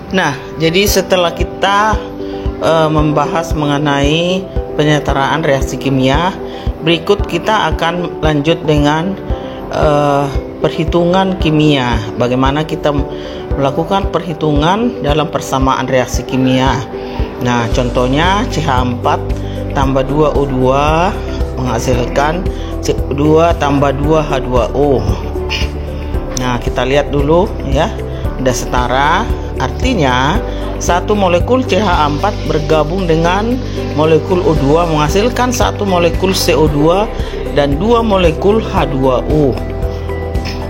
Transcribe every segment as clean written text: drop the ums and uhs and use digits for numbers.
Nah, jadi setelah kita membahas mengenai penyetaraan reaksi kimia, berikut kita akan lanjut dengan perhitungan kimia. Bagaimana kita melakukan perhitungan dalam persamaan reaksi kimia. Nah, contohnya CH4 tambah 2O2 menghasilkan CO2 tambah 2H2O. Nah, kita lihat dulu ya, udah setara. Artinya satu molekul CH4 bergabung dengan molekul O2 menghasilkan satu molekul CO2 dan 2 molekul H2O.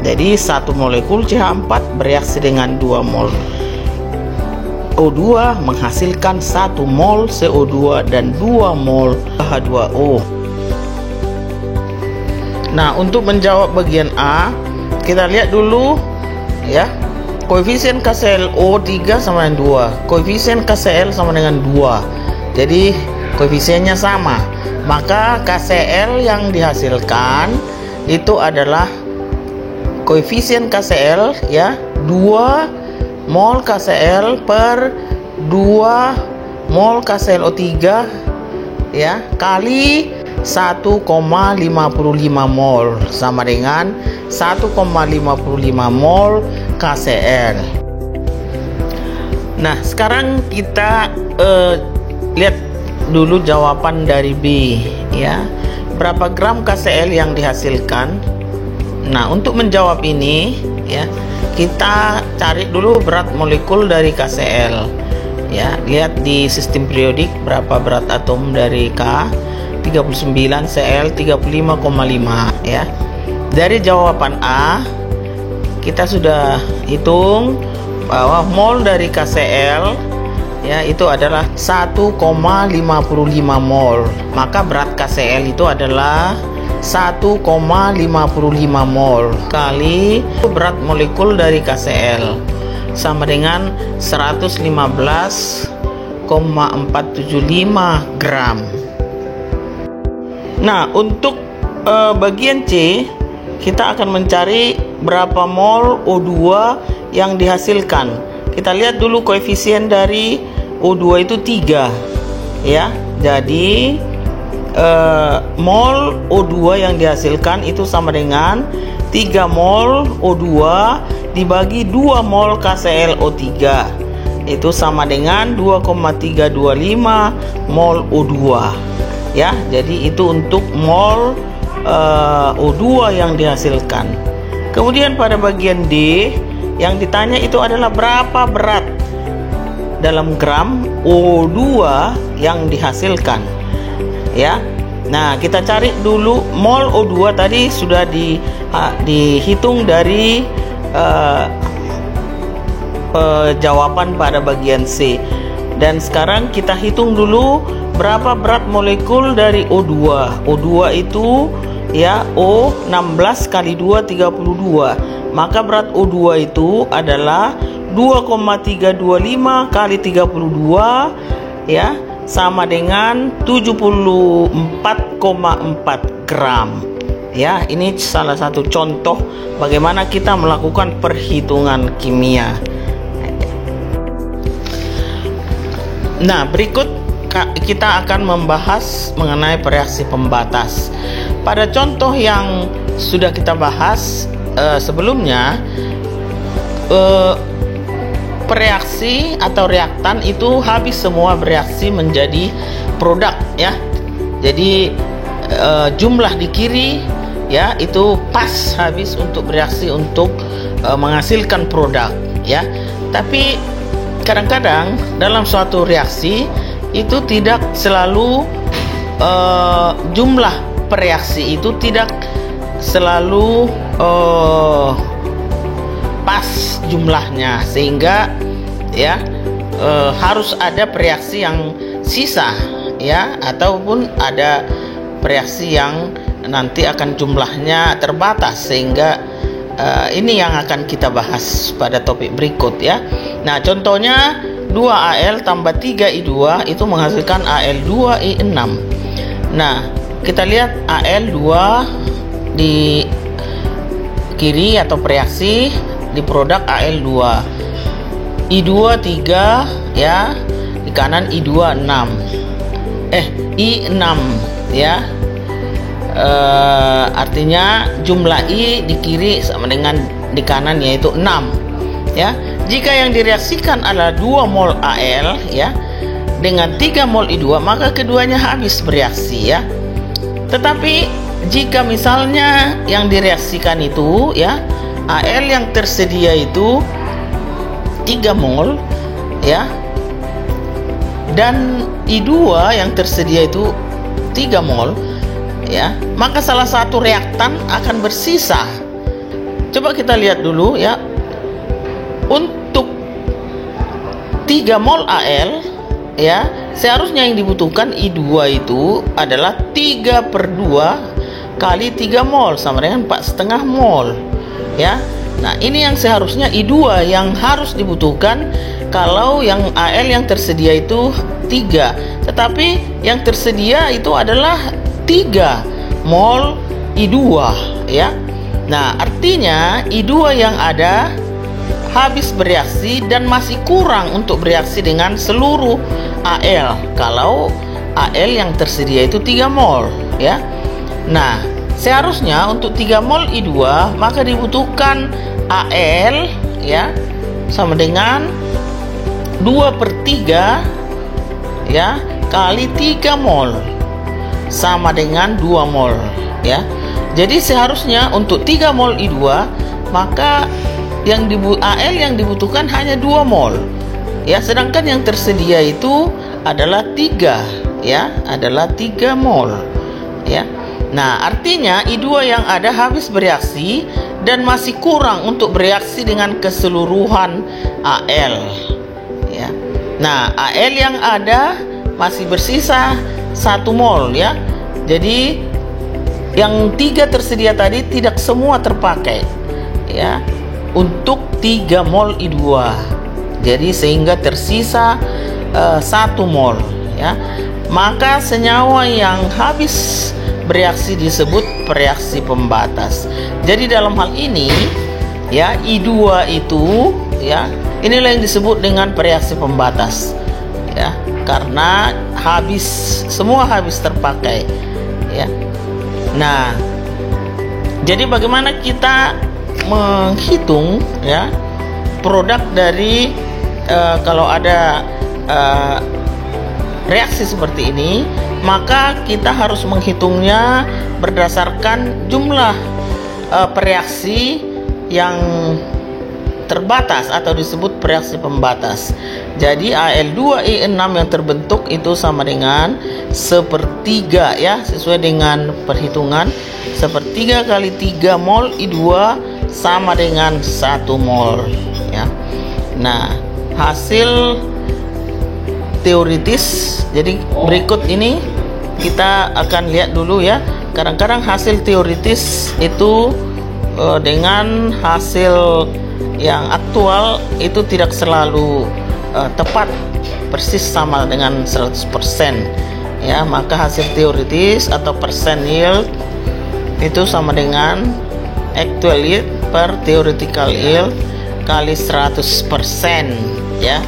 Jadi satu molekul CH4 bereaksi dengan 2 mol O2 menghasilkan 1 mol CO2 dan 2 mol H2O. Nah, untuk menjawab bagian A, kita lihat dulu ya. Koefisien KClO 3 sama dengan 2, koefisien KCl sama dengan 2. Jadi koefisiennya sama, maka KCl yang dihasilkan itu adalah koefisien KCl ya, 2 mol KCl per 2 mol KClO3 ya, kali 1,55 mol sama dengan 1,55 mol KCl. Nah, sekarang kita lihat dulu jawaban dari B ya. Berapa gram KCl yang dihasilkan? Nah, untuk menjawab ini ya, kita cari dulu berat molekul dari KCl ya. Lihat di sistem periodik berapa berat atom dari K, 39, Cl 35,5 ya. Dari jawaban A kita sudah hitung bahwa mol dari KCl ya itu adalah 1,55 mol. Maka berat KCl itu adalah 1,55 mol kali berat molekul dari KCl sama dengan 115,475 gram. Nah, untuk bagian C kita akan mencari berapa mol O2 yang dihasilkan. Kita lihat dulu koefisien dari O2 itu 3 ya. Jadi mol O2 yang dihasilkan itu sama dengan 3 mol O2 dibagi 2 mol KClO3. Itu sama dengan 2,325 mol O2 ya. Jadi itu untuk mol O2 yang dihasilkan. Kemudian pada bagian D yang ditanya itu adalah berapa berat dalam gram O2 yang dihasilkan ya. Nah, kita cari dulu mol O2 tadi sudah dihitung dari jawaban pada bagian C. Dan sekarang kita hitung dulu berapa berat molekul dari O2. O2 itu ya O 16 kali 2 32. Maka berat O2 itu adalah 2,325 kali 32 ya, sama dengan 74,4 gram. Ya, ini salah satu contoh bagaimana kita melakukan perhitungan kimia. Nah, berikut kita akan membahas mengenai reaksi pembatas. Pada contoh yang sudah kita bahas sebelumnya, reaksi atau reaktan itu habis semua bereaksi menjadi produk ya. Jadi jumlah di kiri ya itu pas habis untuk bereaksi untuk menghasilkan produk ya. Tapi kadang-kadang dalam suatu reaksi itu tidak selalu jumlah reaksi itu tidak selalu pas jumlahnya, sehingga ya harus ada reaksi yang sisa ya, ataupun ada reaksi yang nanti akan jumlahnya terbatas, sehingga ini yang akan kita bahas pada topik berikut ya. Nah, contohnya 2Al tambah 3I2 itu menghasilkan Al2I6. Nah, kita lihat Al2 di kiri atau reaksi di produk Al2. I2 3 ya, di kanan I2 6. I6 ya. Artinya jumlah I di kiri sama dengan di kanan, yaitu 6 ya. Jika yang direaksikan adalah 2 mol Al ya dengan 3 mol I2, maka keduanya habis bereaksi ya. Tetapi jika misalnya yang direaksikan itu ya, Al yang tersedia itu 3 mol ya, dan I2 yang tersedia itu 3 mol ya, maka salah satu reaktan akan bersisa. Coba kita lihat dulu ya. Untuk 3 mol Al ya, seharusnya yang dibutuhkan I2 itu adalah 3/2 kali 3 mol sama dengan 4,5 mol ya. Nah, ini yang seharusnya I2 yang harus dibutuhkan kalau yang Al yang tersedia itu 3. Tetapi yang tersedia itu adalah 3 mol I2 ya. Nah, artinya I2 yang ada habis bereaksi dan masih kurang untuk bereaksi dengan seluruh Al kalau Al yang tersedia itu 3 mol ya. Nah, seharusnya untuk 3 mol I2 maka dibutuhkan Al ya sama dengan 2/3 ya kali 3 mol sama dengan 2 mol ya. Jadi seharusnya untuk 3 mol I2 maka Al yang dibutuhkan hanya 2 mol ya, sedangkan yang tersedia itu adalah 3 ya, adalah 3 mol ya. Nah, artinya I2 yang ada habis bereaksi dan masih kurang untuk bereaksi dengan keseluruhan Al ya. Nah, Al yang ada masih bersisa 1 mol ya. Jadi yang 3 tersedia tadi tidak semua terpakai ya untuk 3 mol I2. Jadi sehingga tersisa 1 mol ya. Maka senyawa yang habis bereaksi disebut bereaksi pembatas. Jadi dalam hal ini ya, I2 itu ya, inilah yang disebut dengan bereaksi pembatas ya, karena semua habis terpakai ya. Nah, jadi bagaimana kita menghitung ya produk dari kalau ada reaksi seperti ini, maka kita harus menghitungnya berdasarkan jumlah bereaksi yang terbatas atau disebut bereaksi pembatas. Jadi Al2I6 yang terbentuk itu sama dengan 1/3 ya, sesuai dengan perhitungan 1/3 kali 3 mol I2 sama dengan 1 mol ya. Nah, hasil teoritis, jadi berikut ini kita akan lihat dulu ya. Kadang-kadang hasil teoritis itu dengan hasil yang aktual itu tidak selalu tepat persis sama dengan 100% ya. Maka hasil teoritis atau percent yield itu sama dengan actual yield per theoretical yield kali 100% ya.